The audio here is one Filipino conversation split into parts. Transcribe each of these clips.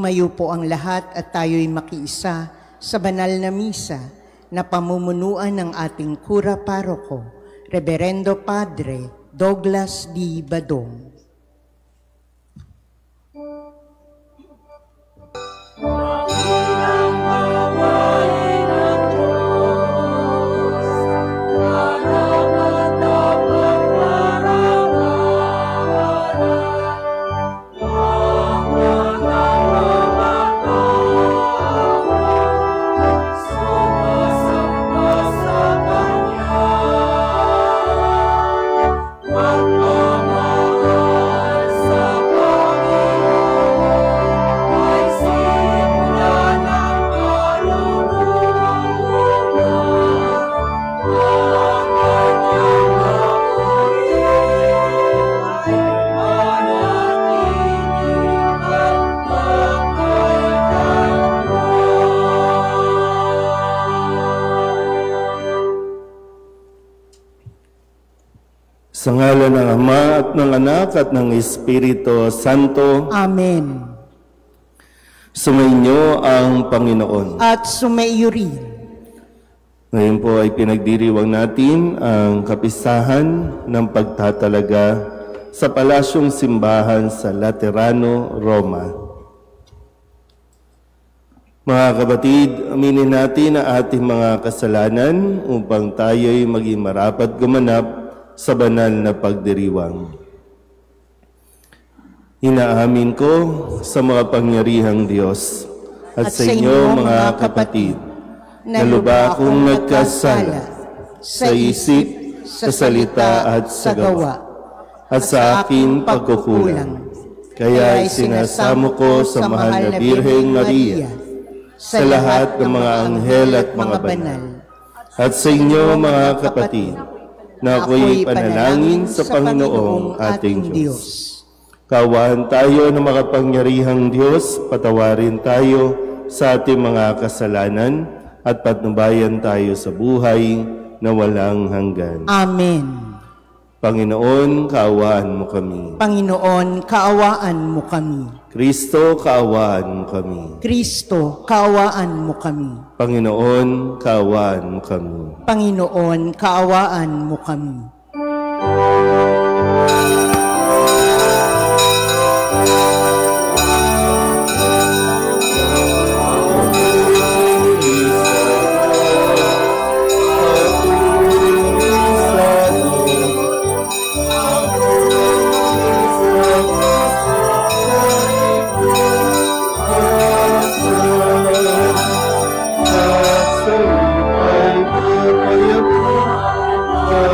Tumayo po ang lahat at tayo'y makiisa sa banal na misa na pamumunuan ng ating kura paroko, Reverendo Padre Douglas D. Badong. Sa ngalan ng Ama at ng Anak at ng Espiritu Santo. Amen. Sumainyo ang Panginoon. At sumaiyo rin. Ngayon po ay pinagdiriwang natin ang kapistahan ng pagtatalaga sa Palasyong Simbahan sa Laterano, Roma. Mga kapatid, aminin natin ang ating mga kasalanan upang tayo'y maging marapat gumanap sa banal na pagdiriwang. Inaamin ko sa mga pangyarihang Diyos at sa inyo mga kapatid na lubha akong nagkasala sa isip, sa salita at sa gawa at sa aking pagkukulang. Kaya isinasamo ko sa mahal na Birheng Maria, sa lahat ng mga anghel at mga banal, at sa inyo mga kapatid, na ako'y panalangin sa Panginoong ating Diyos. Kaawaan tayo ng makapangyarihang Diyos, patawarin tayo sa ating mga kasalanan at patnubayan tayo sa buhay na walang hanggan. Amen. Panginoon, kaawaan mo kami. Panginoon, kaawaan mo kami. Kristo, kaawaan mo kami. Kristo, kaawaan mo kami. Panginoon, kaawaan mo kami. Panginoon, kaawaan mo kami.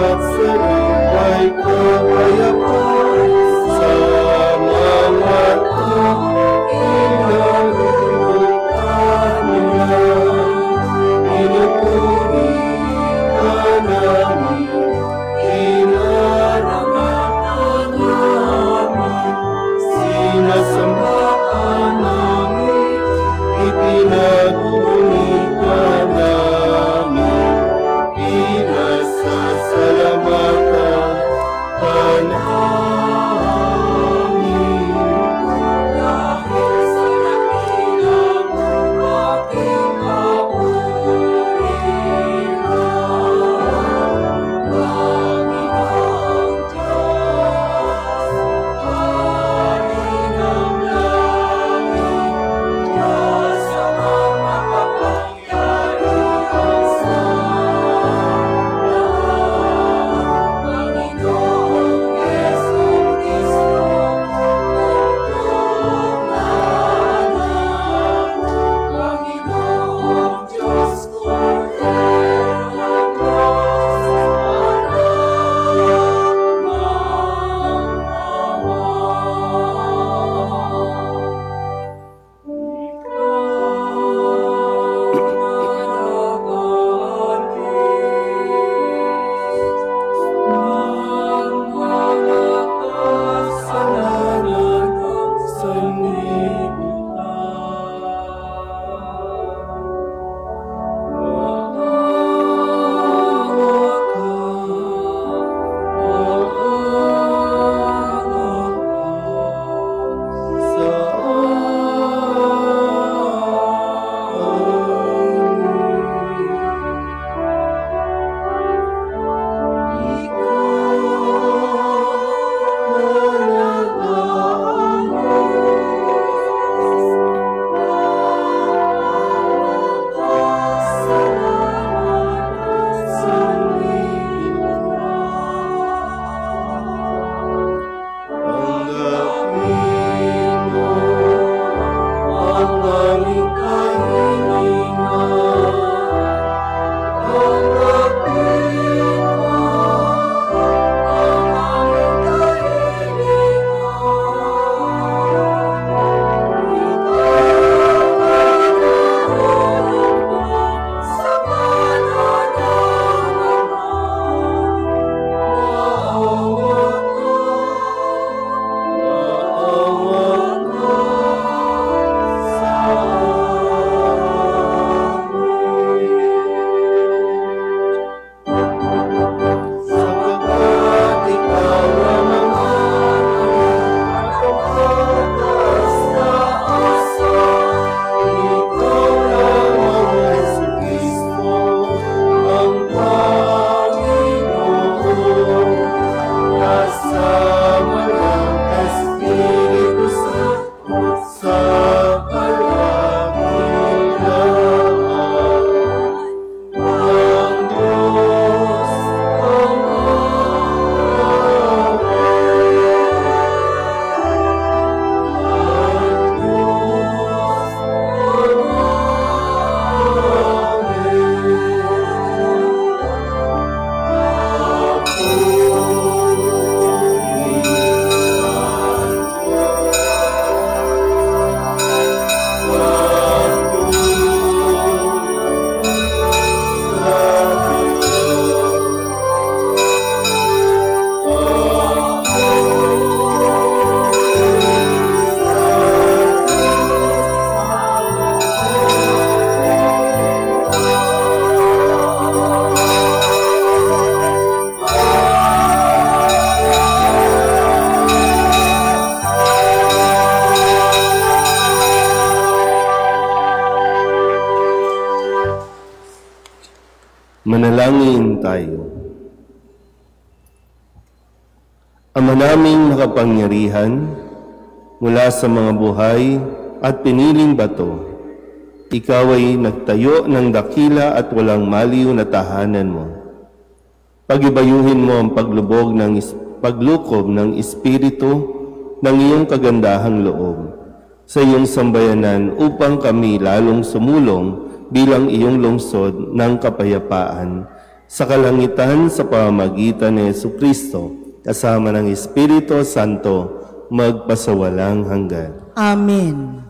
At sa Manalangin tayo. Ama naming nakapangyarihan, mula sa mga buhay at piniling bato, ikaw ay nagtayo ng dakila at walang maliw na tahanan mo. Pagibayuhin mo ang paglukob ng Espiritu ng iyong kagandahang loob sa iyong sambayanan upang kami lalong sumulong bilang iyong lungsod ng kapayapaan sa kalangitan sa pamamagitan ni Jesucristo kasama ng Espiritu Santo magpasawalang hanggan. Amen.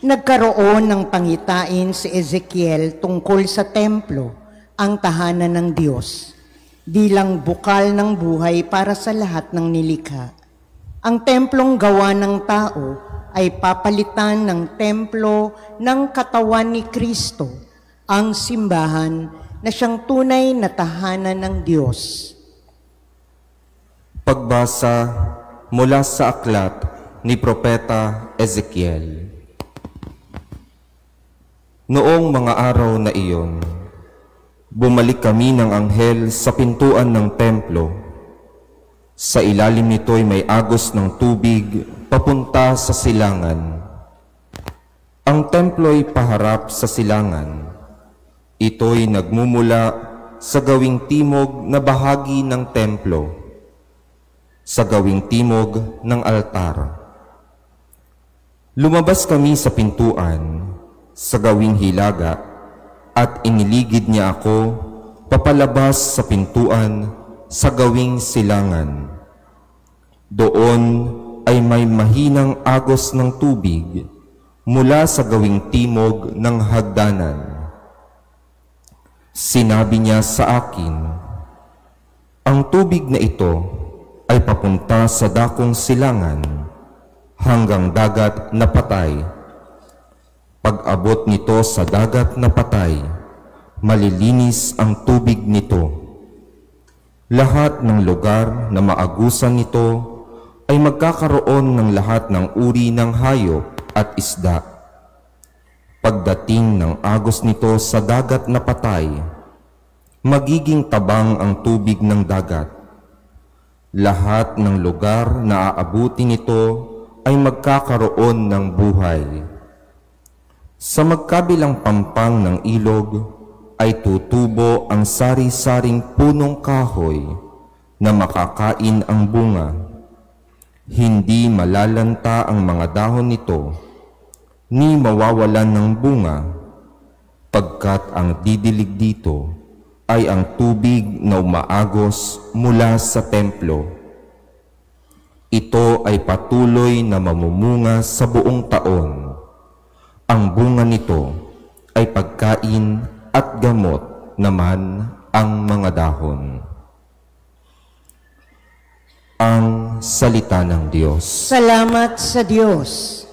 Nagkaroon ng pangitain si Ezekiel tungkol sa templo, ang tahanan ng Diyos, bilang bukal ng buhay para sa lahat ng nilikha. Ang templong gawa ng tao ay papalitan ng templo ng katawan ni Kristo, ang simbahan na siyang tunay na tahanan ng Diyos. Pagbasa mula sa aklat ni Propeta Ezekiel. Noong mga araw na iyon, bumalik kami ng anghel sa pintuan ng templo. Sa ilalim nito'y may agos ng tubig papunta sa silangan. Ang templo'y paharap sa silangan. Ito'y nagmumula sa gawing timog na bahagi ng templo, sa gawing timog ng altar. Lumabas kami sa pintuan, sa gawing hilaga, at iniligid niya ako papalabas sa pintuan sa gawing silangan. Doon ay may mahinang agos ng tubig mula sa gawing timog ng hagdanan. Sinabi niya sa akin, ang tubig na ito ay papunta sa dakong silangan hanggang dagat na patay. Pag-abot nito sa dagat na patay, malilinis ang tubig nito. Lahat ng lugar na maagusan nito ay magkakaroon ng lahat ng uri ng hayop at isda. Pagdating ng agos nito sa dagat na patay, magiging tabang ang tubig ng dagat. Lahat ng lugar na aabutin nito ay magkakaroon ng buhay. Sa magkabilang pampang ng ilog ay tutubo ang sari-saring punong kahoy na makakain ang bunga. Hindi malalanta ang mga dahon nito, ni mawawalan ng bunga, pagkat ang didilig dito ay ang tubig na umaagos mula sa templo. Ito ay patuloy na mamumunga sa buong taon. Ang bunga nito ay pagkain at gamot naman ang mga dahon. Ang salita ng Diyos. Salamat sa Diyos.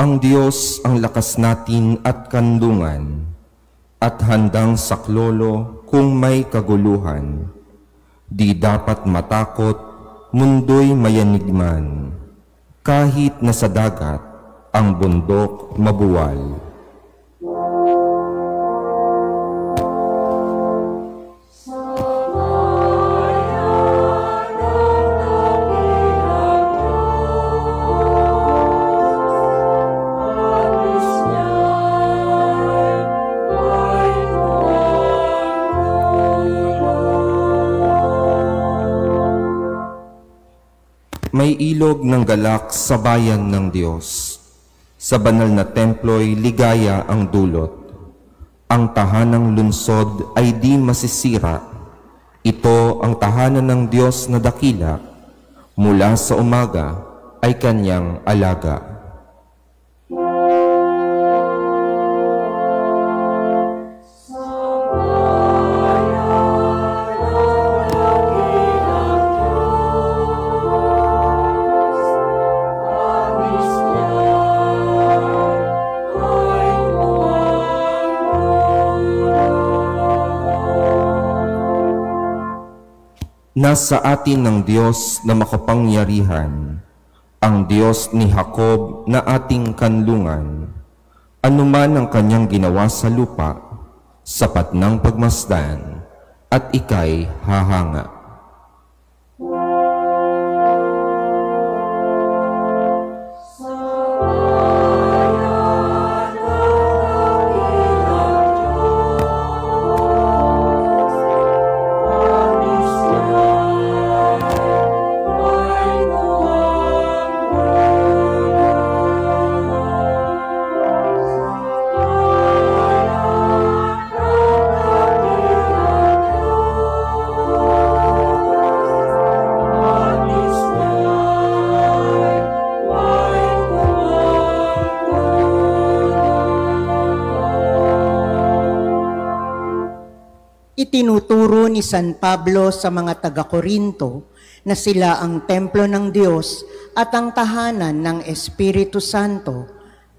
Ang Diyos ang lakas natin at kandungan, at handang saklolo kung may kaguluhan. Di dapat matakot, mundo'y mayanigman, kahit na sa dagat ang bundok mabuwal. May ilog ng galak sa bayan ng Diyos. Sa banal na templo'y ligaya ang dulot. Ang tahanang lungsod ay di masisira. Ito ang tahanan ng Diyos na dakila. Mula sa umaga ay kanyang alaga. Nasa atin ng Diyos na makapangyarihan, ang Diyos ni Jacob na ating kanlungan. Anuman ang kanyang ginawa sa lupa, sapat ng pagmasdan, at ika'y hahanga. Itinuturo ni San Pablo sa mga taga-Korinto na sila ang templo ng Diyos at ang tahanan ng Espiritu Santo.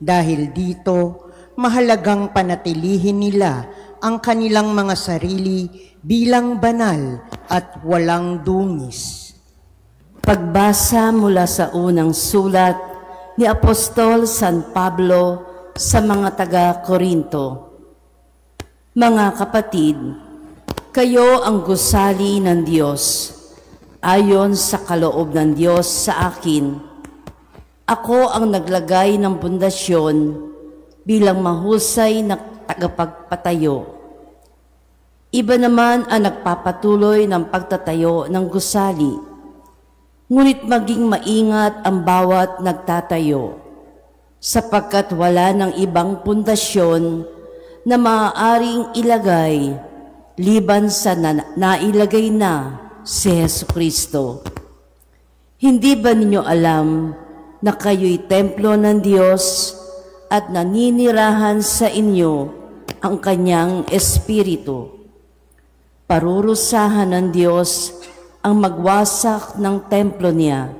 Dahil dito, mahalagang panatilihin nila ang kanilang mga sarili bilang banal at walang dungis. Pagbasa mula sa unang sulat ni Apostol San Pablo sa mga taga-Korinto. Mga kapatid, kayo ang gusali ng Diyos, ayon sa kaloob ng Diyos sa akin. Ako ang naglagay ng pundasyon bilang mahusay na tagapagpatayo. Iba naman ang nagpapatuloy ng pagtatayo ng gusali. Ngunit maging maingat ang bawat nagtatayo, sapagkat wala ng ibang pundasyon na maaaring ilagay liban sa nailagay na si Jesucristo. Hindi ba ninyo alam na kayo'y templo ng Diyos at naninirahan sa inyo ang kanyang Espiritu? Parurusahan ng Diyos ang magwasak ng templo niya,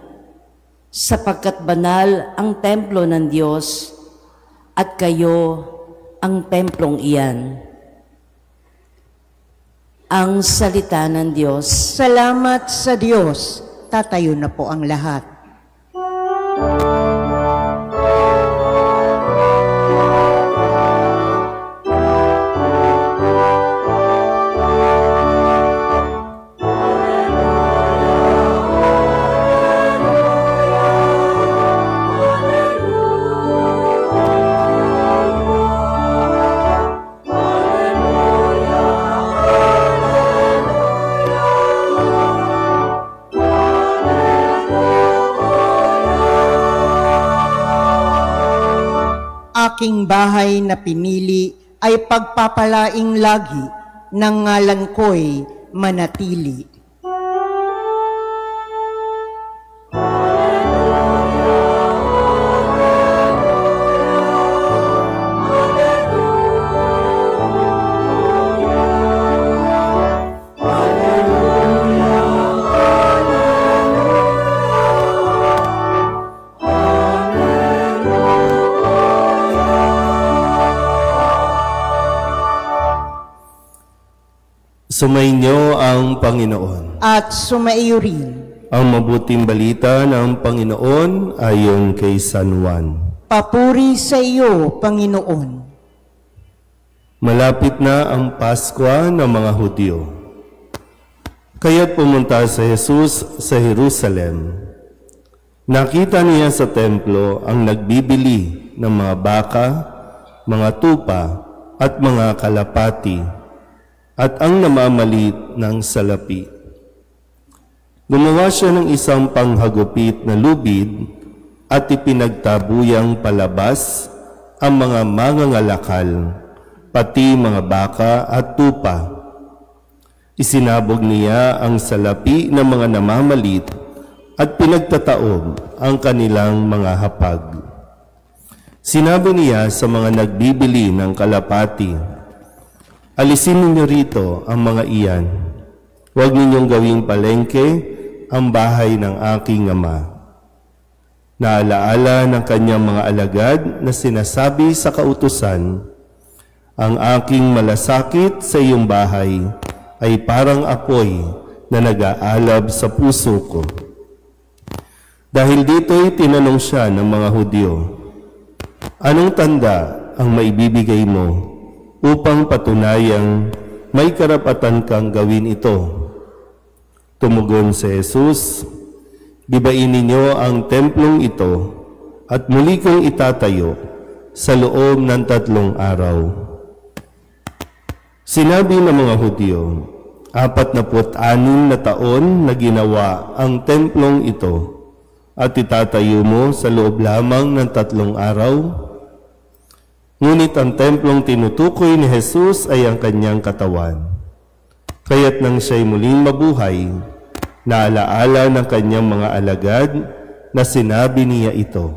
sapagkat banal ang templo ng Diyos at kayo ang templong iyan. Ang salita ng Diyos. Salamat sa Diyos. Tatayo na po ang lahat. Aking bahay na pinili ay pagpapalaing lagi, ng ngalan ko'y manatili. Sumainyo ang Panginoon. At sumaiyo rin. Ang mabuting balita ng Panginoon ayon kay San Juan. Papuri sa iyo, Panginoon. Malapit na ang Pasko ng mga Hudyo. Kaya't pumunta si Jesus sa Jerusalem. Nakita niya sa templo ang nagbibili ng mga baka, mga tupa at mga kalapati, at ang namamalit ng salapi. Gumawa siya ng isang panghagupit na lubid at ipinagtabuyang palabas ang mga mangangalakal, pati mga baka at tupa. Isinabog niya ang salapi ng mga namamalit at pinagtataob ang kanilang mga hapag. Sinabi niya sa mga nagbibili ng kalapati, "Alisin ninyo rito ang mga iyan. Huwag ninyong gawing palengke ang bahay ng aking ama." Naalaala ng kanyang mga alagad na sinasabi sa kautusan, "Ang aking malasakit sa iyong bahay ay parang apoy na nag-aalab sa puso ko." Dahil dito'y tinanong siya ng mga Hudyo, "Anong tanda ang maibibigay mo upang patunayang may karapatan kang gawin ito?" Tumugon si Jesus, "Gibain ninyo ang templong ito at muli kong itatayo sa loob ng 3 araw." Sinabi ng mga Hudyo, 46 na taon na ginawa ang templong ito at itatayo mo sa loob lamang ng 3 araw? Ngunit ang templong tinutukoy ni Jesus ay ang kanyang katawan. Kaya't nang siya'y muling mabuhay, naalaala ng kanyang mga alagad na sinabi niya ito.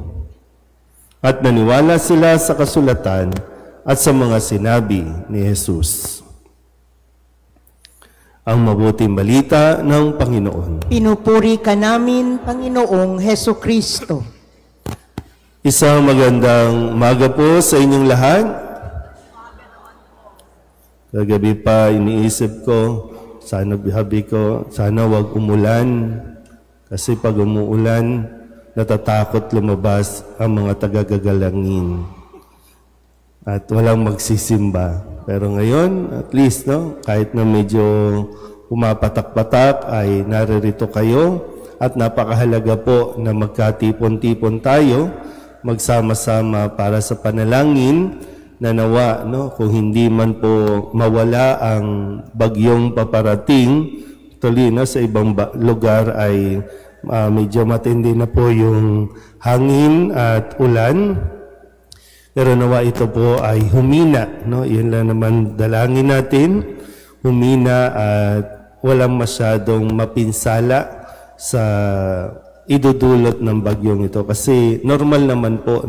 At naniwala sila sa kasulatan at sa mga sinabi ni Jesus. Ang mabuting balita ng Panginoon. Pinupuri ka namin, Panginoong Hesukristo. Isang magandang umaga po sa inyong lahat. Kagabi pa iniisip ko, sana wag umulan. Kasi pag umuulan, natatakot lumabas ang mga tagagagalangin. At walang magsisimba. Pero ngayon, at least, kahit na medyo pumapatak-patak, ay naririto kayo. At napakahalaga po na magkatipon-tipon tayo, magsama-sama para sa panalangin na nawa, kung hindi man po mawala ang bagyong paparating, tuloy sa ibang lugar ay medyo matindi na po yung hangin at ulan. Pero nawa ito po ay humina, Yun lang naman dalangin natin, humina at walang masyadong mapinsala sa idudulot ng bagyong ito. Kasi normal naman po,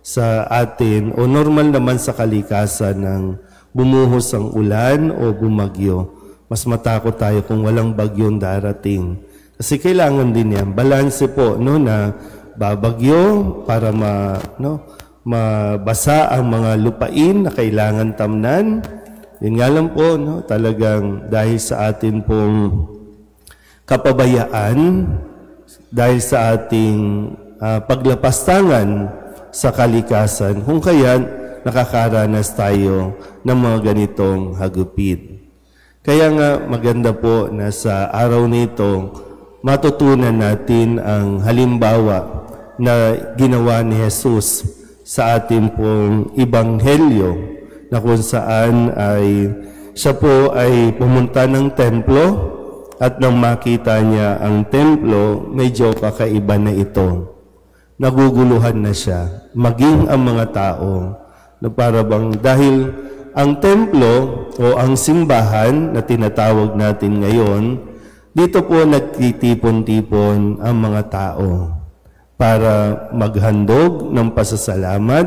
sa atin o normal naman sa kalikasan ng bumuhos ang ulan o bumagyo. Mas matakot tayo kung walang bagyong darating. Kasi kailangan din yan. Balanse po, na babagyo para mabasa ang mga lupain na kailangan tamnan. Yun nga lang po, talagang dahil sa atin pong kapabayaan, dahil sa ating paglapastangan sa kalikasan, kung kaya nakakaranas tayo ng mga ganitong hagupit. Kaya nga maganda po na sa araw nito, matutunan natin ang halimbawa na ginawa ni Jesus sa ating pong ebanghelyo, na kung saan ay siya po ay pumunta ng templo at nang makita niya ang templo, medyo kakaiba na ito. Naguguluhan na siya, maging ang mga tao, na parabang dahil ang templo o ang simbahan na tinatawag natin ngayon, dito po nagtitipon-tipon ang mga tao para maghandog ng pasasalamat,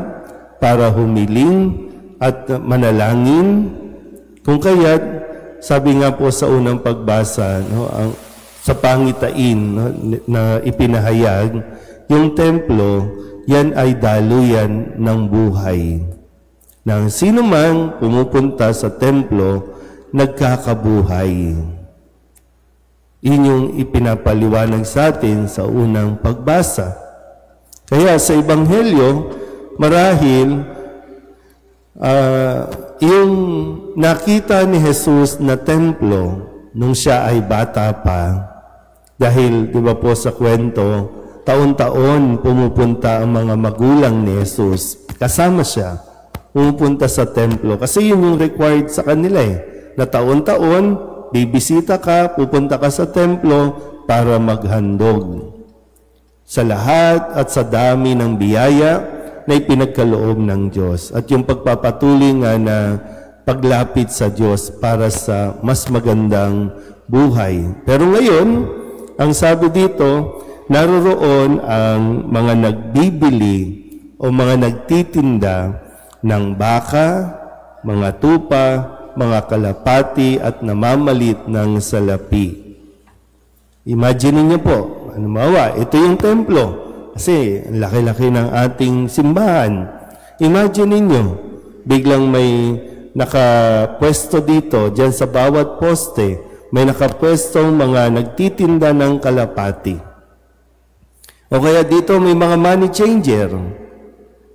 para humiling at manalangin. Kung kaya't, sabi nga po sa unang pagbasa, sa pangitain na ipinahayag, yung templo, yan ay daluyan ng buhay. Nang sino man pumupunta sa templo, nagkakabuhay. Yun yung ipinapaliwanag sa atin sa unang pagbasa. Kaya sa Ebanghelyo, marahil, yung nakita ni Jesus na templo nung siya ay bata pa, dahil, di ba po sa kwento, taon-taon pumupunta ang mga magulang ni Jesus. Kasama siya, pumupunta sa templo. Kasi yun yung required sa kanila na taon-taon, bibisita ka, pupunta ka sa templo para maghandog sa lahat at sa dami ng biyaya na ipinagkaloob ng Diyos. At yung pagpapatuloy nga na paglapit sa Diyos para sa mas magandang buhay. Pero ngayon, ang sabi dito, naroroon ang mga nagbibili o mga nagtitinda ng baka, mga tupa, mga kalapati at namamalit ng salapi. Imagine niyo po, ito yung templo. Kasi laki-laki ng ating simbahan. Imagine niyo, biglang may nakapwesto dito, dyan sa bawat poste, may nakapwestong mga nagtitinda ng kalapati. O kaya dito may mga money changer.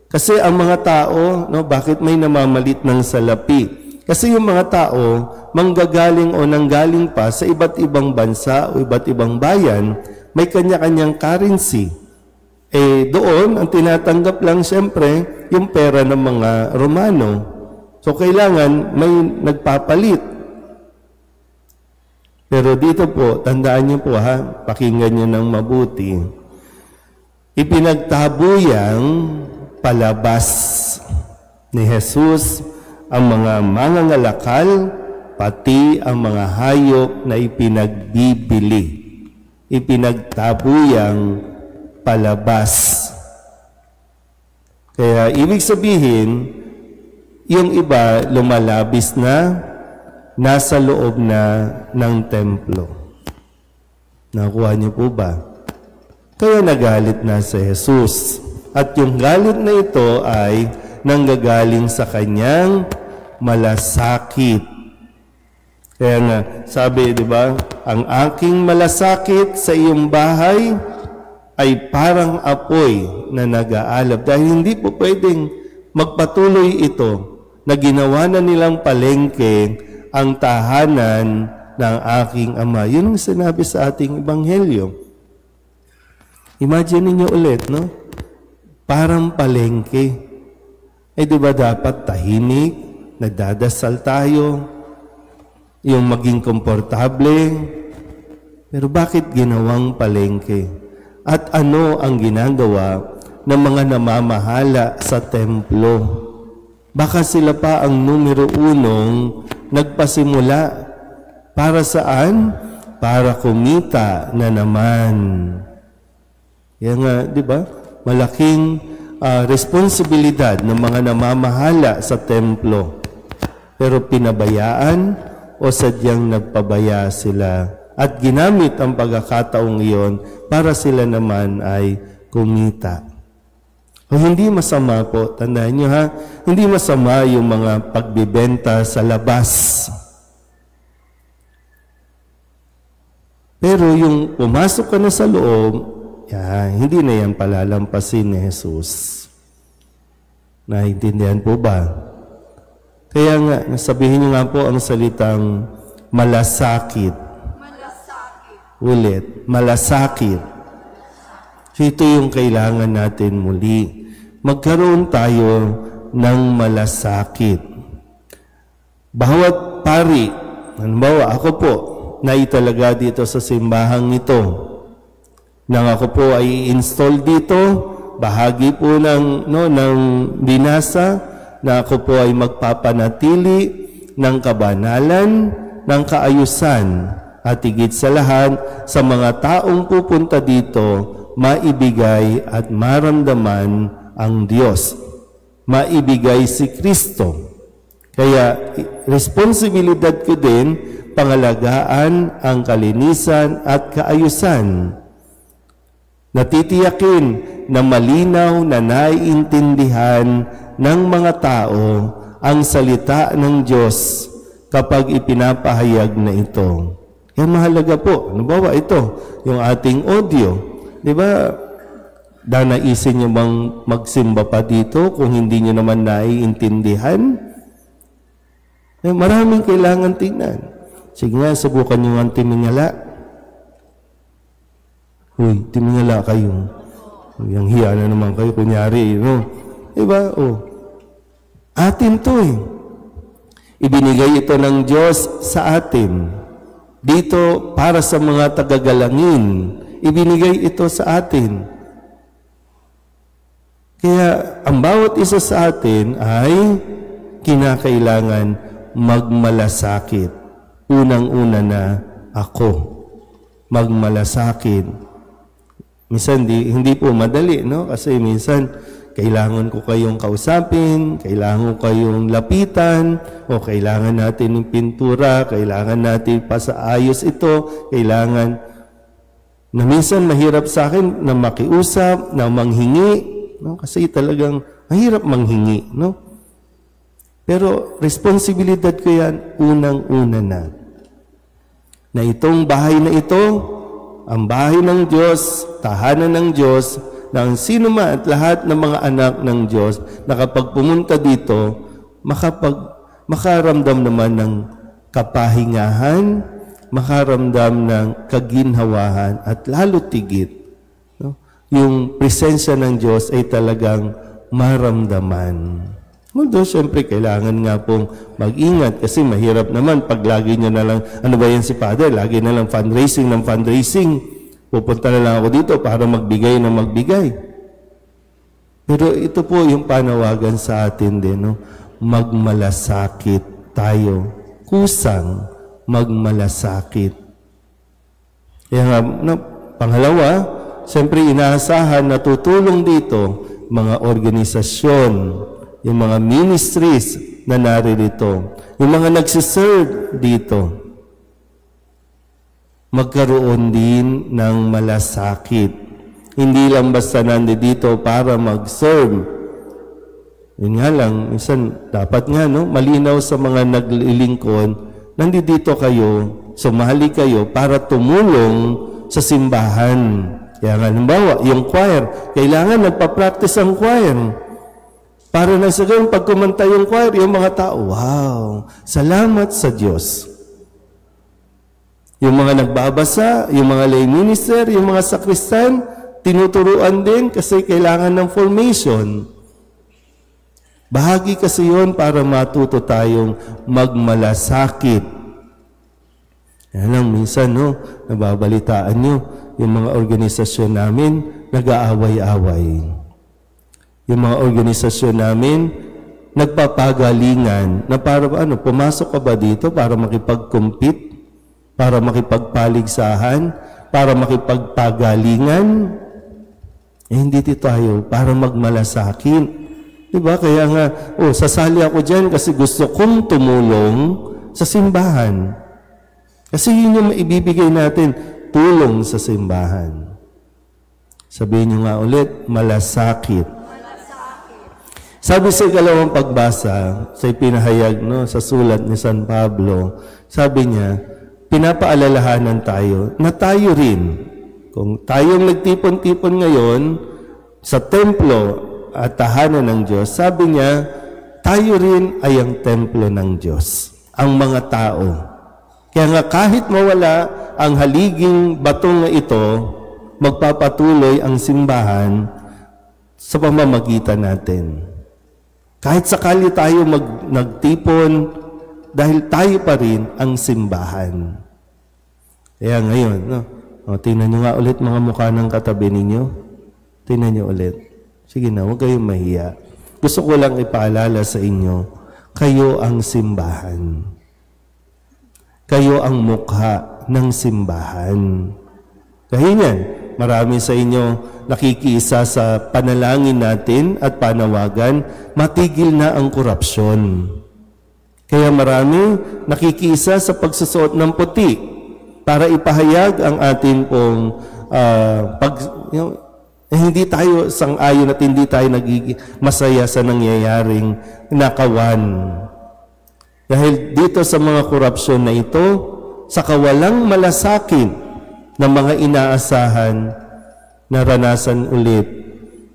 Kasi ang mga tao, bakit may namamalit ng salapi? Kasi yung mga tao, manggagaling o nanggaling pa sa iba't ibang bansa o iba't ibang bayan, may kanya-kanyang currency. Doon, ang tinatanggap lang siyempre, yung pera ng mga Romano. So, kailangan may nagpapalit. Pero dito po, tandaan niyo po pakinggan niyo ng mabuti. Ipinagtabuyang palabas ni Jesus ang mga mangangalakal, pati ang mga hayop na ipinagbibili. Ipinagtabuyang palabas. Kaya ibig sabihin, yung iba lumalabis na nasa loob na ng templo. Nakuha niyo po ba? Kaya nagalit na si Jesus. At yung galit na ito ay nanggagaling sa kanyang malasakit. Kaya nga, sabi, di ba, ang aking malasakit sa iyong bahay ay parang apoy na nag-aalab. Dahil hindi po pwedeng magpatuloy ito na ginawa na nilang palengke ang tahanan ng aking Ama. Yun ang sinabi sa ating Ebanghelyo. Imagine niyo ulit, no? Parang palengke. Di ba dapat tahimik, nagdadasal tayo, yung maging komportable? Pero bakit ginawang palengke? At ano ang ginagawa ng mga namamahala sa templo? Baka sila pa ang numero 1 nagpasimula. Para saan? Para kumita na naman. Yan nga, di ba? Malaking responsibilidad ng mga namamahala sa templo. Pero pinabayaan o sadyang nagpabaya sila at ginamit ang pagkakataong iyon para sila naman ay kumita. O hindi masama po, tandaan nyo hindi masama yung mga pagbibenta sa labas. Pero yung pumasok ka na sa loob, hindi na yan palalampasin ni Jesus. Naintindihan po ba? Kaya nga, nasabihin nyo nga po ang salitang malasakit. Malasakit. Ulit, malasakit. So ito yung kailangan natin muli. Magkaroon tayo ng malasakit. Bawat pari, halimbawa ako po, naitalaga dito sa simbahang ito. Nang ako po ay install dito, bahagi po ng binasa na ako po ay magpapanatili ng kabanalan, ng kaayusan, at higit sa lahat, sa mga taong pupunta dito, maibigay at maramdaman ang Diyos. Maibigay si Kristo. Kaya, responsibilidad ko din, pangalagaan ang kalinisan at kaayusan. Natitiyakin na malinaw na naiintindihan ng mga tao ang salita ng Diyos kapag ipinapahayag na ito. Kaya mahalaga po. Halimbawa ito, yung ating audio. Di ba, danaisin nyo bang magsimba pa dito kung hindi nyo naman naiintindihan? Maraming kailangan tingnan. Sige nga, subukan nyo ang timingala. Uy, timingala kayo. Yung hiya na naman kayo, kunyari, Diba? Atin to Ibinigay ito ng Diyos sa atin. dito para sa mga tagagalangin. Ibinigay ito sa atin. Kaya ang bawat isa sa atin ay kinakailangan magmalasakit. Unang-una na ako. Magmalasakit. Minsan hindi po madali, no? Kasi minsan kailangan ko kayong kausapin, kailangan ko kayong lapitan, o kailangan natin ng pintura, kailangan natin pasaayos ito, kailangan na minsan mahirap sa akin na makiusap, na manghingi, no? Kasi talagang mahirap manghingi, no? Pero responsibilidad ko yan unang-una na itong bahay na ito, ang bahay ng Diyos, tahanan ng Diyos, na ang sino man at lahat ng mga anak ng Diyos na kapag pumunta dito, makaramdam naman ng kapahingahan, makaramdam ng kaginhawahan at lalo tigit. No? Yung presensya ng Diyos ay talagang maramdaman. Although, syempre, kailangan nga pong mag-ingat kasi mahirap naman pag lagi nyo na lang, ano ba yan si Father? Lagi na lang fundraising ng fundraising. Pupunta na lang ako dito para magbigay na magbigay. Pero ito po yung panawagan sa atin din, no? Magmalasakit tayo. Kusang magmalasakit. Kaya nga, pangalawa, syempre inaasahan na tutulong dito mga organisasyon, yung mga ministries na naririto, yung mga nagsiserve dito, magkaroon din ng malasakit. Hindi lang basta nandito para mag-serve. Yun nga lang, minsan dapat nga, no, malinaw sa mga naglilingkod, nandito kayo, sumali kayo para tumulong sa simbahan. Kaya nga, halimbawa, yung choir, kailangan nagpa-practice ang choir. Para na sa ganun, pag kumanta yung choir, yung mga tao, wow, salamat sa Diyos. Yung mga nagbabasa, yung mga lay minister, yung mga sakristan, tinuturuan din kasi kailangan ng formation. Bahagi kasi yun para matuto tayong magmalasakit. Yan lang, minsan, no, nababalitaan nyo, yung mga organisasyon namin, nag-aaway-away. Yung mga organisasyon namin, nagpapagalingan na para pumasok ka ba dito para makipag-compete, para makipagpaligsahan, para makipagpagalingan? Hindi tayo para magmalasakit. Diba? Kaya nga, sasali ako dyan kasi gusto kong tumulong sa simbahan. Kasi yun yung maibibigay natin, tulong sa simbahan. Sabihin nyo nga ulit, malasakit. Sabi sa ikalawang pagbasa, sa ipinahayag, no, sa sulat ni San Pablo, sabi niya, pinapaalalahanan tayo na tayo rin, kung tayong nagtipon-tipon ngayon sa templo at tahanan ng Diyos, sabi niya, tayo rin ay ang templo ng Diyos, ang mga tao. Kaya nga kahit mawala ang haliging batong na ito, magpapatuloy ang simbahan sa pamamagitan natin. Kahit sakali tayo nagtipon, dahil tayo pa rin ang simbahan. Kaya ngayon, no? Tingnan nyo nga ulit mga mukha ng katabi ninyo. Tingnan nyo ulit. Sige na, huwag kayong mahiya. Gusto ko lang ipaalala sa inyo, kayo ang simbahan. Kayo ang mukha ng simbahan. Kaya yan, marami sa inyo nakikiisa sa panalangin natin at panawagan, matigil na ang korupsyon. Kaya marami nakikiisa sa pagsusuot ng puti para ipahayag ang atin pong hindi tayo sang-ayon at hindi tayo masaya sa nangyayaring nakawan. Dahil dito sa mga korupsyon na ito, sa kawalang malasakit ng mga inaasahan, naranasan ulit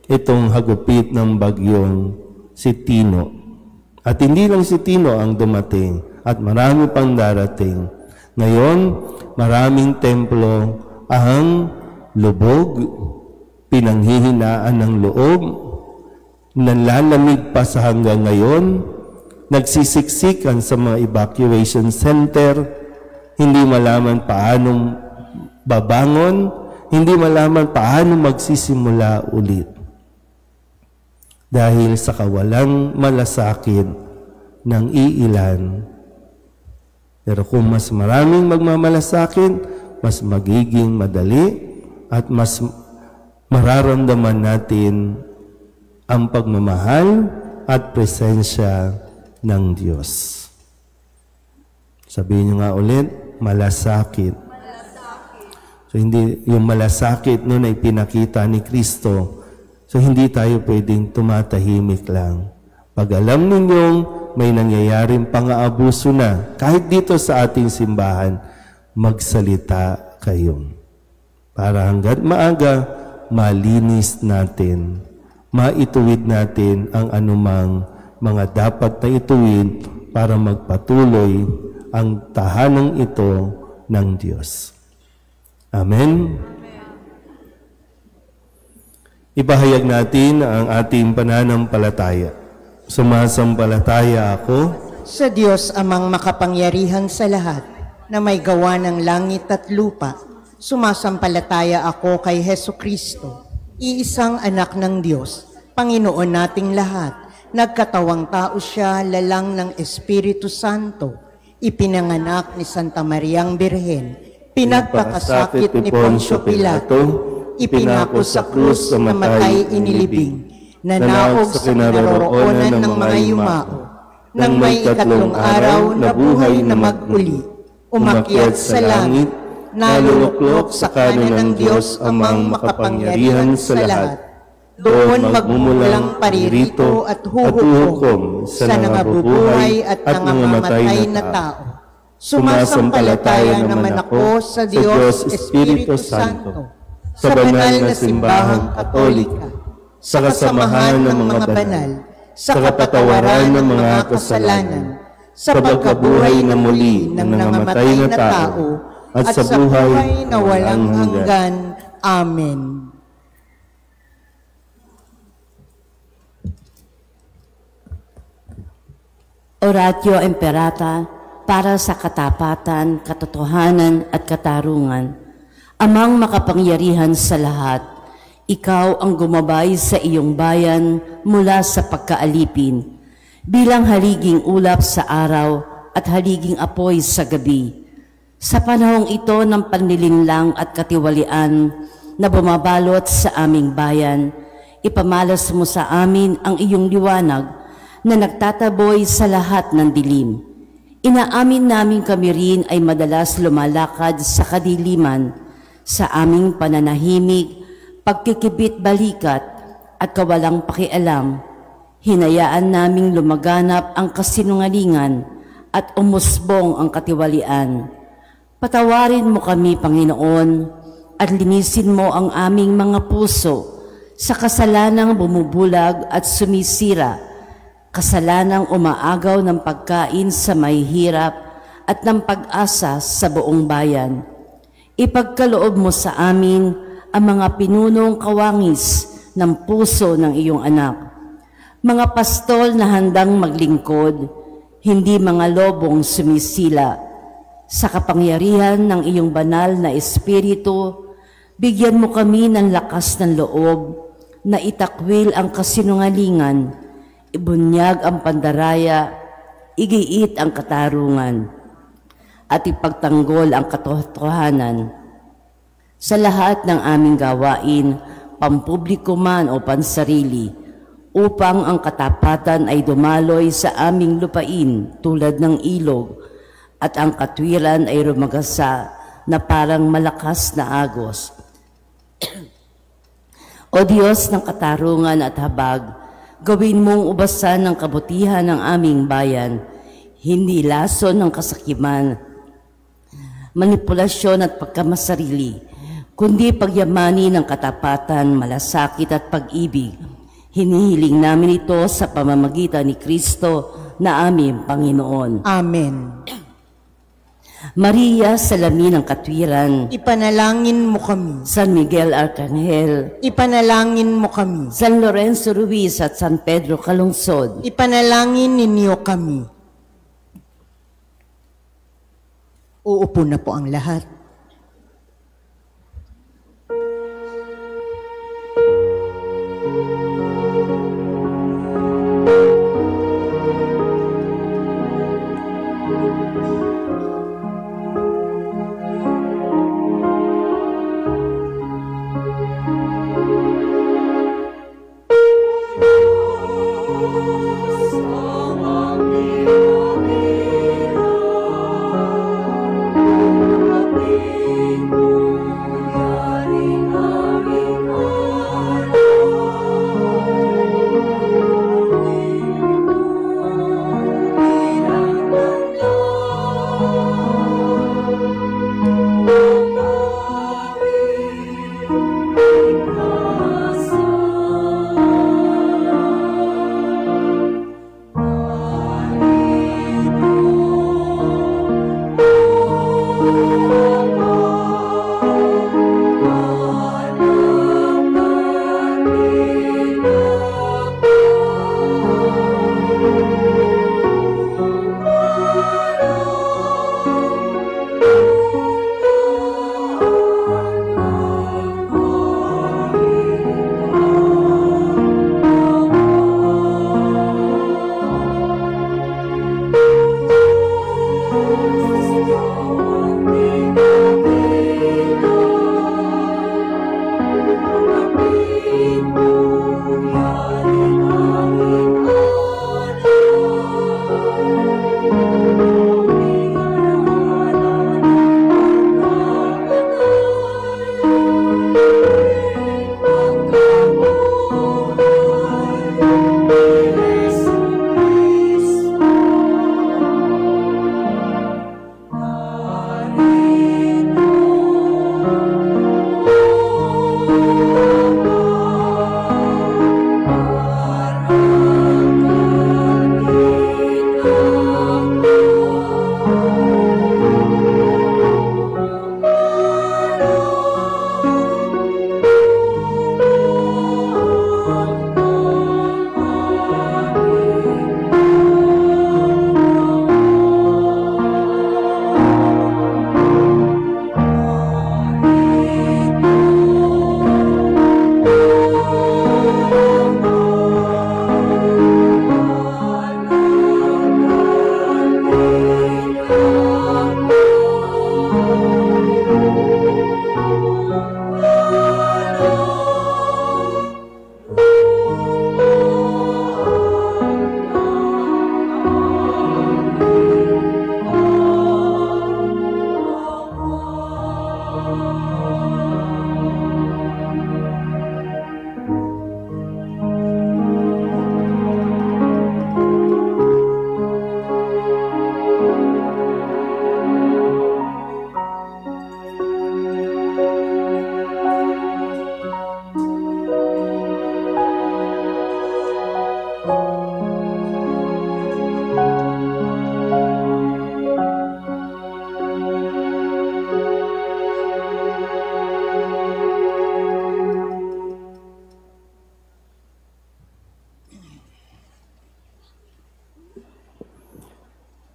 itong hagupit ng bagyong si Tino. At hindi lang si Tino ang dumating at marami pang darating. Ngayon, maraming templo ang lubog, pinanghihinaan ng loob, nalalamig pa sa hanggang ngayon, nagsisiksikan sa mga evacuation center, hindi malaman paano babangon, hindi malaman paano magsisimula ulit. Dahil sa kawalang malasakit ng iilan. Pero kung mas maraming magmamalasakit, mas magiging madali at mas mararamdaman natin ang pagmamahal at presensya ng Diyos. Sabihin niyo nga ulit, malasakit. So hindi yung malasakit noon ay pinakita ni Kristo. So hindi tayo pwedeng tumatahimik lang. Pag alam ninyong may nangyayaring pang-aabuso na, kahit dito sa ating simbahan, magsalita kayo. Para hanggat maaga, malinis natin, maituwid natin ang anumang mga dapat na ituwid para magpatuloy ang tahanang ito ng Diyos. Amen? Ibahayag natin ang ating pananampalataya. Sumasampalataya ako sa Diyos amang makapangyarihan sa lahat, na may gawa ng langit at lupa. Sumasampalataya ako kay Hesukristo, iisang anak ng Diyos, Panginoon nating lahat. Nagkatawang tao siya, lalang ng Espiritu Santo, ipinanganak ni Santa Mariang Birhen, pinagpakasakit ni Poncio Pilato, ipinako sa krus, namatay, inilibing, nanaog sa kinaroroonan ng mga yumao, nang may ikatlong araw na buhay na mag-uli, umakyat sa langit, naluluklok sa kanan ng Diyos amang makapangyarihan sa lahat. Doon magmumulang paririto at huhukom sa nangabubuhay at nangamatay na tao. Sumasampalataya naman ako sa Diyos Espiritu Santo, sa banal na simbahang Katolika, sa kasamahan ng mga banal, sa kapatawaran ng mga kasalanan, sa pagkabuhay na muli ng nangamatay na tao, at sa buhay na walang hanggan. Amen. Oratio Imperata para sa katapatan, katotohanan at katarungan. Amang makapangyarihan sa lahat, ikaw ang gumabay sa iyong bayan mula sa pagkaalipin, bilang haliging ulap sa araw at haliging apoy sa gabi. Sa panahong ito ng panlilinlang at katiwalian na bumabalot sa aming bayan, ipamalas mo sa amin ang iyong liwanag na nagtataboy sa lahat ng dilim. Inaamin namin kami rin ay madalas lumalakad sa kadiliman, sa aming pananahimik, pagkikibit-balikat at kawalang pakialam. Hinayaan naming lumaganap ang kasinungalingan at umusbong ang katiwalian. Patawarin mo kami, Panginoon, at linisin mo ang aming mga puso sa kasalanang bumubulag at sumisira, kasalanang umaagaw ng pagkain sa may hirap at ng pag-asa sa buong bayan. Ipagkaloob mo sa amin ang mga pinunong kawangis ng puso ng iyong anak, mga pastol na handang maglingkod, hindi mga lobong sumisila. Sa kapangyarihan ng iyong banal na Espiritu, bigyan mo kami ng lakas ng loob na itakwil ang kasinungalingan, ibunyag ang pandaraya, igiit ang katarungan, at ipagtanggol ang katotohanan. Sa lahat ng aming gawain, pampubliko man o pansarili, upang ang katapatan ay dumaloy sa aming lupain tulad ng ilog, at ang katwiran ay rumagasa na parang malakas na agos. O Diyos ng katarungan at habag, gawin mong ubasan ng kabutihan ng aming bayan, hindi lason ng kasakiman, manipulasyon at pagkamasarili, kundi pagyamani ng katapatan, malasakit at pag-ibig. Hinihiling namin ito sa pamamagitan ni Kristo na aming Panginoon. Amen. Maria, salamin ng katwiran, Ipanalangin mo kami. San Miguel Arcangel, Ipanalangin mo kami. San Lorenzo Ruiz at San Pedro Calungsod, Ipanalangin ninyo kami. Uupo na po ang lahat.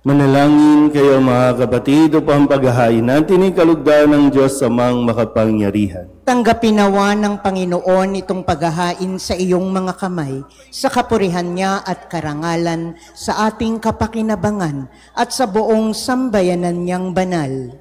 Manalangin kayo mga kapatid upang paghahain natin ikalugdan ng Diyos Amang makapangyarihan. Tanggapin nawa ng Panginoon itong paghahain sa iyong mga kamay, sa kapurihan niya at karangalan, sa ating kapakinabangan at sa buong sambayanan niyang banal.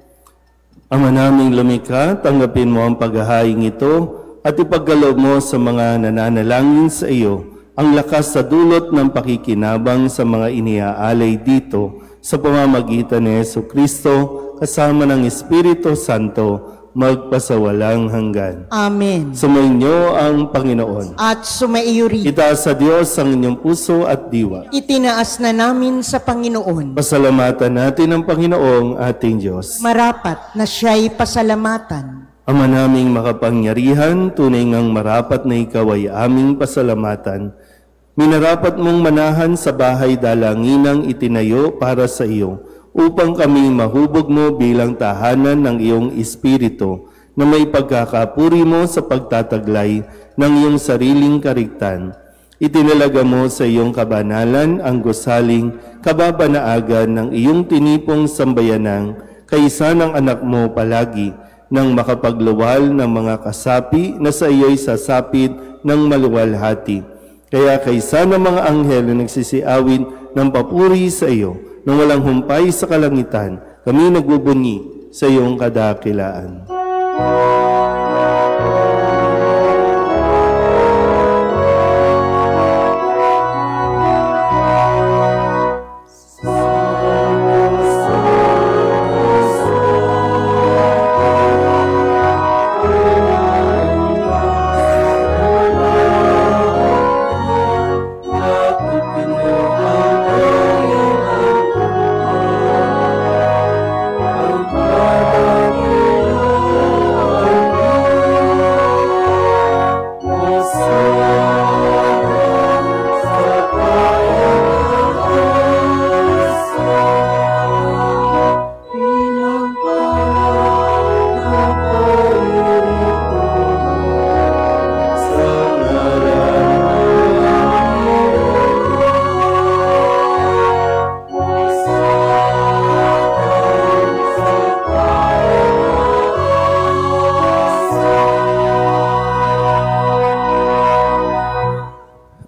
Ama naming lumikha, tanggapin mo ang paghahain ito at ipagkaloob mo sa mga nananalangin sa iyo ang lakas sa dulot ng pakikinabang sa mga iniaalay dito sa pamamagitan ni Jesucristo kasama ng Espiritu Santo magpasawalang hanggan. Amen. Sumainyo ang Panginoon. At sumaiyo rin. Itaas sa Diyos ang inyong puso at diwa. Itinaas na namin sa Panginoon. Pasalamatan natin ang Panginoong ating Diyos. Marapat na siya'y pasalamatan. Ama naming makapangyarihan, tunay ngang marapat na ikaw ay aming pasalamatan. Minarapat mong manahan sa bahay dalanginang itinayo para sa iyo, upang kami mahubog mo bilang tahanan ng iyong Espiritu, na may pagkakapuri mo sa pagtataglay ng iyong sariling karigtan. Itinalaga mo sa iyong kabanalan ang gusaling kababanaagan ng iyong tinipong sambayanang kaisa ng anak mo palagi, nang makapagluwal ng mga kasapi na sa iyo'y sasapid ng maluwalhati. Kaya kaisa ng mga anghel na nagsisiawin ng papuri sa iyo, nang walang humpay sa kalangitan, kami nagbubunyi sa iyong kadakilaan.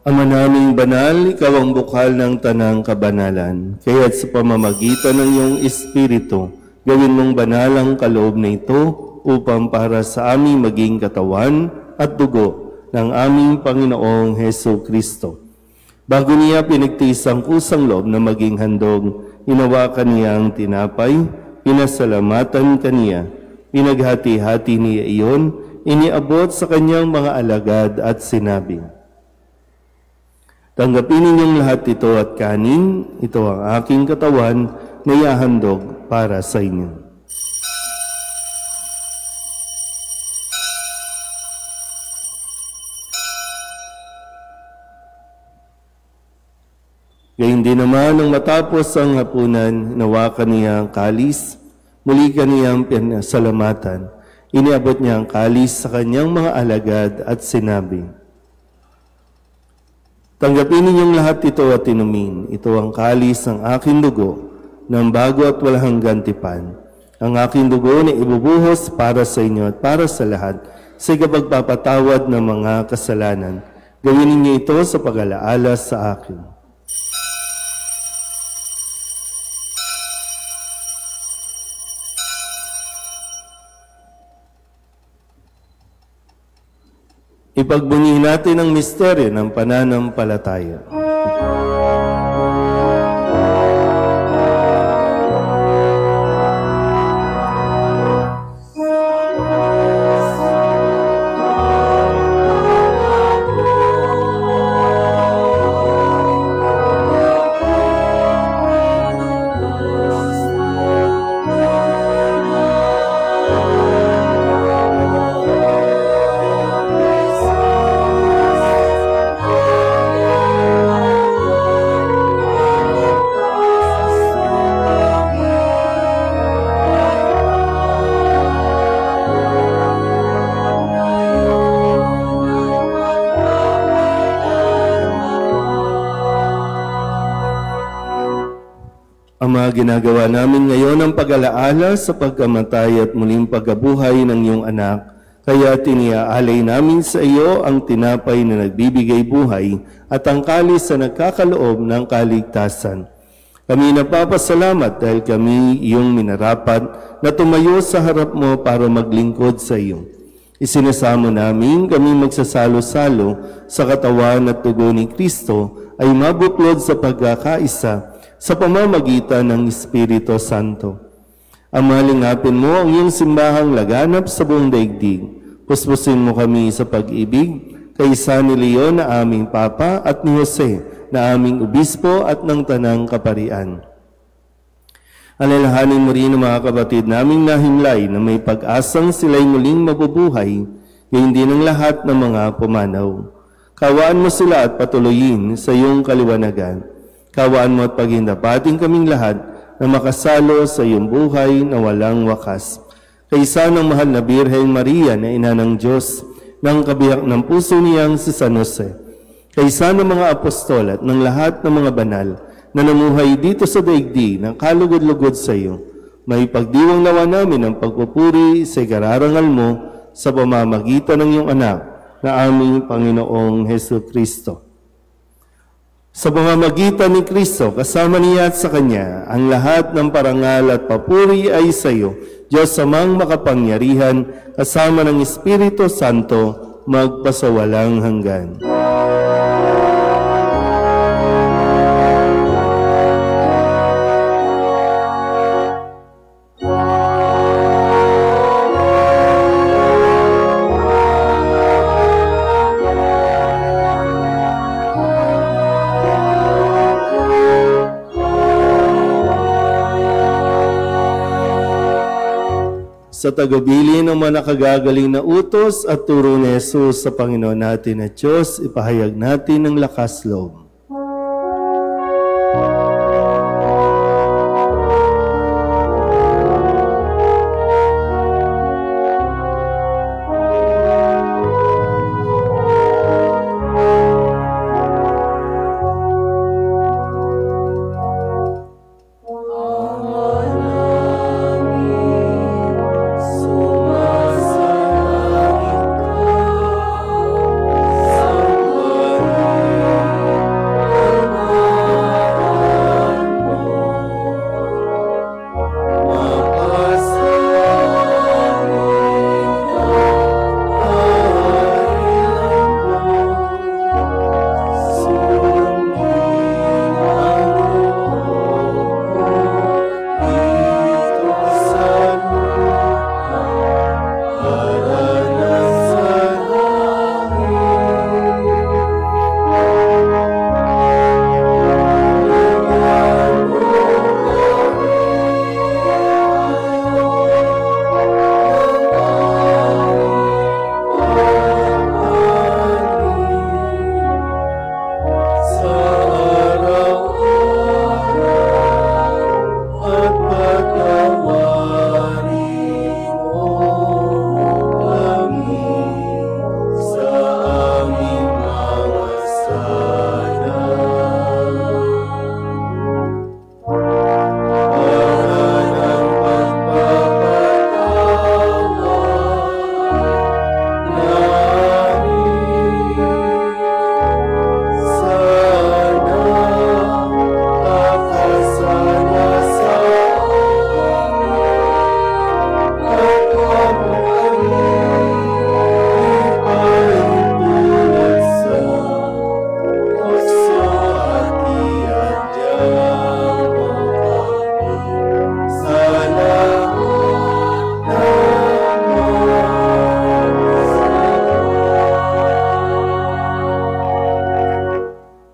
Ama naming banal, ikaw ang bukal ng tanang kabanalan. Kaya't sa pamamagitan ng iyong Espiritu, gawin mong banal ang kaloob na ito upang para sa aming maging katawan at dugo ng aming Panginoong Heso Kristo. Bago niya pinagtiis ang kusang loob na maging handog, hinawakan niya ang tinapay, pinasalamatan kaniya, pinaghati-hati niya iyon, iniabot sa kanyang mga alagad at sinabi, "Tanggapin ninyong lahat ito at kanin, ito ang aking katawan na ihahandog para sa inyo." Gayun din naman nang matapos ang hapunan, hinawakan niya ang kalis, muli kaniyang pinasalamatan. Iniabot niya ang kalis sa kanyang mga alagad at sinabi, "Tanggapin ninyong lahat ito at inumin. Ito ang kalis ng aking dugo, ng bago at walang gantipan. Ang aking dugo na ibubuhos para sa inyo at para sa lahat, sa ikapagpapatawad ng mga kasalanan. Gawin ninyo ito sa pag-alaala sa akin." Ipagbunyi natin ang misteryo ng pananampalataya. Ama, ginagawa namin ngayon ang pag-alaala sa pagkamatay at muling pagkabuhay ng iyong anak, kaya tiniaalay namin sa iyo ang tinapay na nagbibigay buhay at ang kalis na nagkakaloob ng kaligtasan. Kami napapasalamat dahil kami iyong minarapat na tumayo sa harap mo para maglingkod sa iyo. Isinasamo namin kami magsasalo-salo sa katawan at dugo ni Kristo ay mabuklod sa pagkakaisa sa pamamagitan ng Espiritu Santo. Ama, lingapin mo ang iyong simbahang laganap sa buong daigdig. Puspusin mo kami sa pag-ibig, kaysa ni Leon na aming Papa at ni Jose na aming Obispo at ng Tanang Kaparian. Alalahanin mo rin ang mga kapatid naming nahimlay na may pag-asang sila'y muling mabubuhay, gayon din ang lahat ng mga pumanaw. Kawaan mo sila at patuloyin sa iyong kaliwanagan. Kawaan mo at paghindapating kaming lahat na makasalo sa iyong buhay na walang wakas. Kaysa ng mahal na Birhen Maria na ina ng Diyos, ng kabiyak ng puso niyang si San Jose. Kaysa ng mga apostol at ng lahat ng mga banal na namuhay dito sa daigdig ng kalugod-lugod sa iyo, May pagdiwang nawa namin ang pagpupuri sa ikararangal mo sa pamamagitan ng iyong anak na aming Panginoong Hesus Kristo. Sa pamamagitan ni Kristo, kasama niya at sa Kanya, ang lahat ng parangal at papuri ay sa iyo, Diyos Amang makapangyarihan, kasama ng Espiritu Santo, magpasawalang hanggan. Sa tagabili ng mga nakagagaling na utos at turo ni Jesus sa Panginoon natin at Diyos, ipahayag natin ng lakas loob.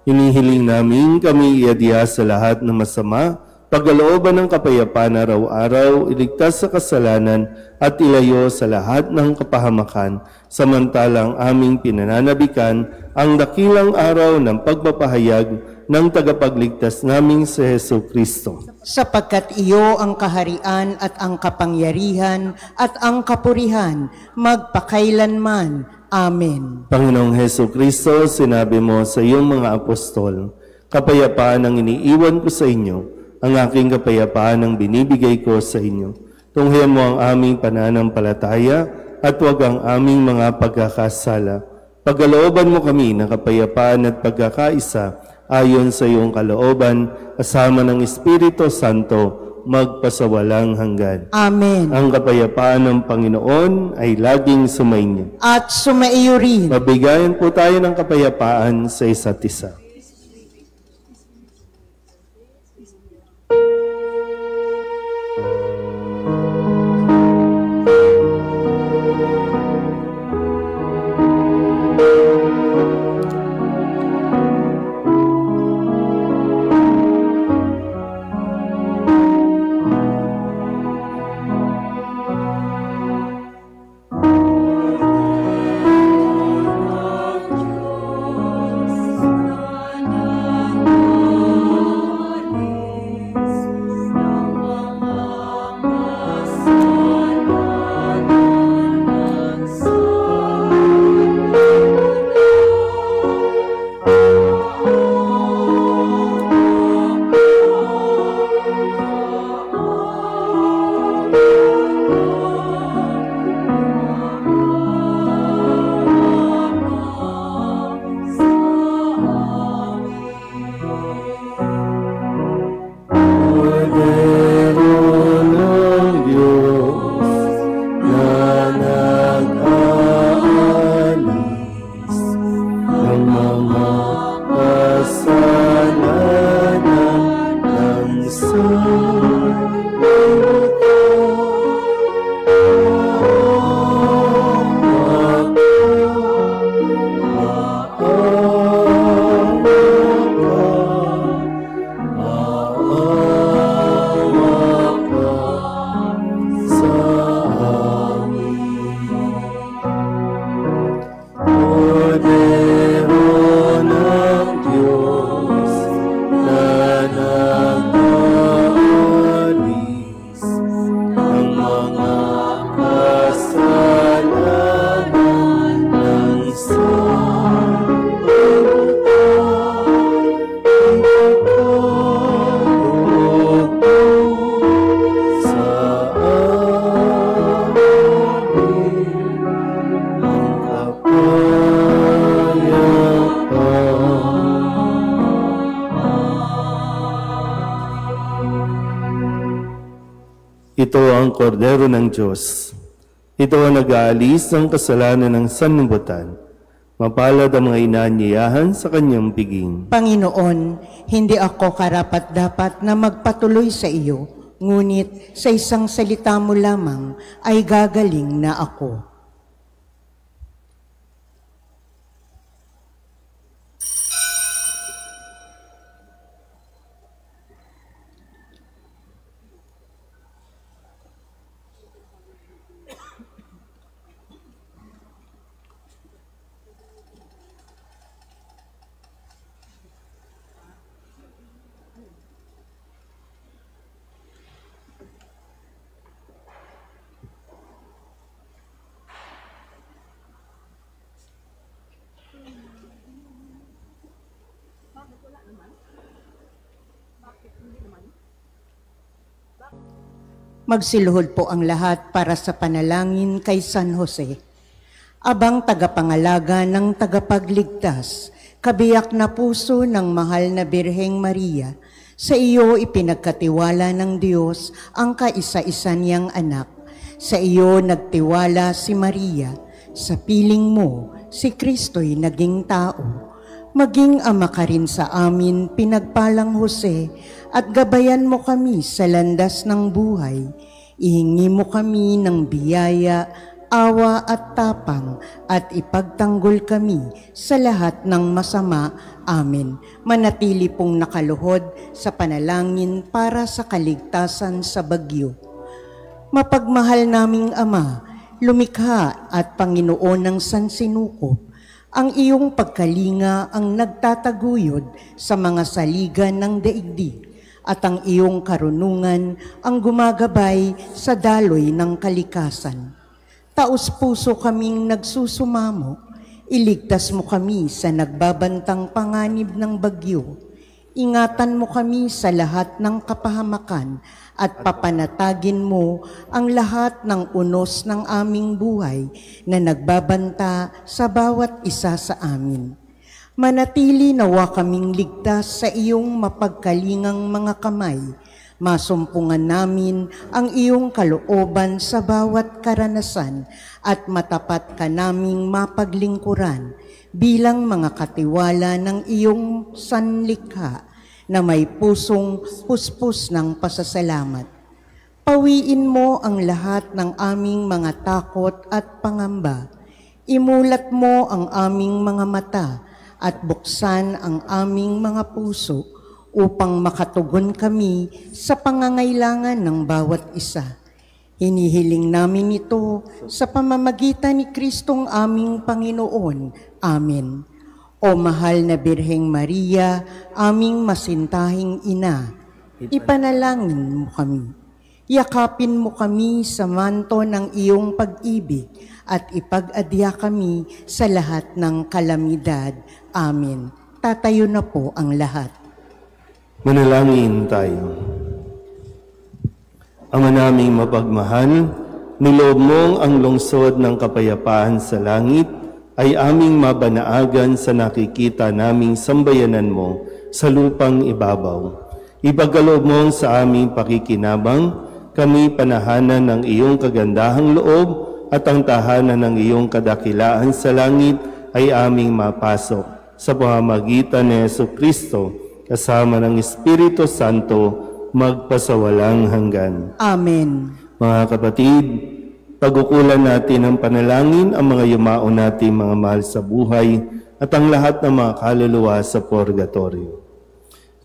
Hinihiling namin kami iadya sa lahat ng masama, pagkalooban ng kapayapaan araw-araw, iligtas sa kasalanan at ilayo sa lahat ng kapahamakan, samantalang aming pinananabikan ang dakilang araw ng pagpapahayag ng tagapagligtas naming si Hesus Kristo. Sapagkat iyo ang kaharian at ang kapangyarihan at ang kapurihan magpakailanman. Amen. Panginoong Hesus Kristo, sinabi mo sa iyong mga apostol, kapayapaan ang iniiwan ko sa inyo, ang aking kapayapaan ang binibigay ko sa inyo. Tunghayan mo ang aming pananampalataya at huwag ang aming mga pagkakasala. Pagkalooban mo kami ng kapayapaan at pagkakaisa ayon sa iyong kalooban, kasama ng Espiritu Santo, magpasawalang hanggan. Amen. Ang kapayapaan ng Panginoon ay laging sumainyo. At sumaiyo rin. Mabigayan po tayo ng kapayapaan sa isa't isa. Ito ang kordero ng Diyos. Ito ang nag-aalis ng kasalanan ng sanlibutan. Mapalad ang mga inaanyayahan sa kanyang piging. Panginoon, hindi ako karapat-dapat na magpatuloy sa iyo, ngunit sa isang salita mo lamang ay gagaling na ako. Magsiluhod po ang lahat para sa panalangin kay San Jose. Abang tagapangalaga ng tagapagligtas, kabiyak na puso ng mahal na Birheng Maria, sa iyo ipinagkatiwala ng Diyos ang kaisa-isa niyang anak. Sa iyo nagtiwala si Maria, sa piling mo si Kristo'y naging tao. Maging ama ka rin sa amin, pinagpalang Jose, at gabayan mo kami sa landas ng buhay. Ihingi mo kami ng biyaya, awa at tapang, at ipagtanggol kami sa lahat ng masama. Amen. Manatili pong nakaluhod sa panalangin para sa kaligtasan sa bagyo. Mapagmahal naming Ama, lumikha at Panginoon ng sansinukob, ang iyong pagkalinga ang nagtataguyod sa mga saligan ng daigdig, at ang iyong karunungan ang gumagabay sa daloy ng kalikasan. Taos-puso kaming nagsusumamo, iligtas mo kami sa nagbabantang panganib ng bagyo. Ingatan mo kami sa lahat ng kapahamakan at papanatagin mo ang lahat ng unos ng aming buhay na nagbabanta sa bawat isa sa amin. Manatili nawa kaming ligtas sa iyong mapagkalingang mga kamay. Masumpungan namin ang iyong kalooban sa bawat karanasan at matapat ka naming mapaglingkuran bilang mga katiwala ng iyong sanlikha na may pusong puspos ng pasasalamat. Pawiin mo ang lahat ng aming mga takot at pangamba. Imulat mo ang aming mga mata at buksan ang aming mga puso upang makatugon kami sa pangangailangan ng bawat isa. Hinihiling namin ito sa pamamagitan ni Kristong aming Panginoon. Amen. O mahal na Birheng Maria, aming masintahing ina, ipanalangin mo kami. Yakapin mo kami sa manto ng iyong pag-ibig at ipag-adya kami sa lahat ng kalamidad. Amen. Tatayo na po ang lahat. Manalangin tayo. Ama naming mapagmahal, niloob mong ang lungsod ng kapayapaan sa langit ay aming mabanaagan sa nakikita naming sambayanan mo sa lupang ibabaw. Ipagkaloob mo sa aming pakikinabang, kami panahanan ng iyong kagandahang loob at ang tahanan ng iyong kadakilaan sa langit ay aming mapasok sa pamamagitan ni Jesucristo kasama ng Espiritu Santo magpasawalang hanggan. Amen. Mga kapatid, pagukulan natin ng panalangin ang mga yumao nating mga mahal sa buhay at ang lahat ng mga kaluluwa sa purgatorio.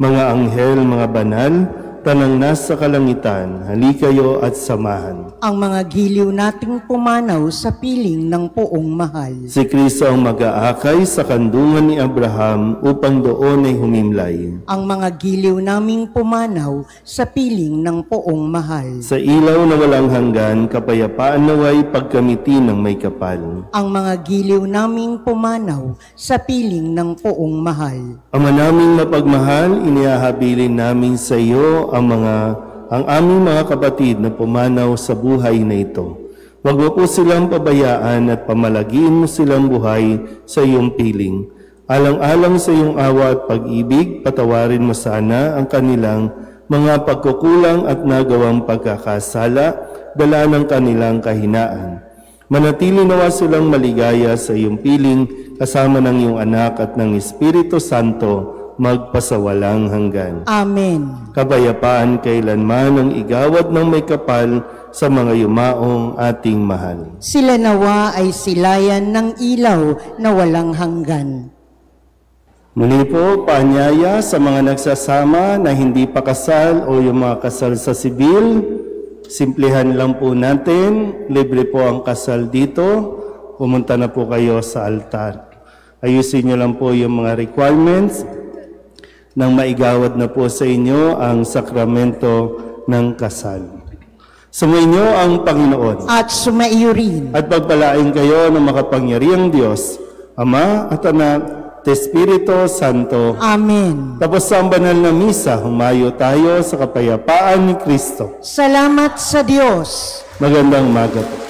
Mga anghel, mga banal, tanang nasa kalangitan, halikayo at samahan. Ang mga giliw nating pumanaw sa piling ng poong mahal. Si Kristo ang mag-aakay sa kandungan ni Abraham upang doon ay humimlay. Ang mga giliw naming pumanaw sa piling ng poong mahal. Sa ilaw na walang hanggan, kapayapaan naway pagkamiti ng may kapal. Ang mga giliw naming pumanaw sa piling ng poong mahal. Ama naming mapagmahal, inihahabilin namin sa iyo ang aming mga kapatid na pumanaw sa buhay na ito. Huwag mo po silang pabayaan at pamalagiin mo silang buhay sa iyong piling. Alang-alang sa iyong awa at pag-ibig, patawarin mo sana ang kanilang mga pagkukulang at nagawang pagkakasala, dala ng kanilang kahinaan. Manatili nawa silang maligaya sa iyong piling, kasama ng iyong anak at ng Espiritu Santo, magpasawalang hanggan. Amen. Kapayapaan kailanman ang igawad ng may kapal sa mga yumaong ating mahal. Sila nawa ay silayan ng ilaw na walang hanggan. Muli po, paanyaya sa mga nagsasama na hindi pa kasal o yung mga kasal sa sibil, simplihan lang po natin, libre po ang kasal dito, pumunta na po kayo sa altar. Ayusin nyo lang po yung mga requirements nang maigawad na po sa inyo ang sakramento ng kasal. Sumainyo ang Panginoon. At sumaiyo rin. At pagpalain kayo ng makapangyarihang Diyos, Ama at Anak, at Espiritu Santo. Amen. Tapos sa banal na misa, humayo tayo sa kapayapaan ni Kristo. Salamat sa Diyos. Magandang umaga po.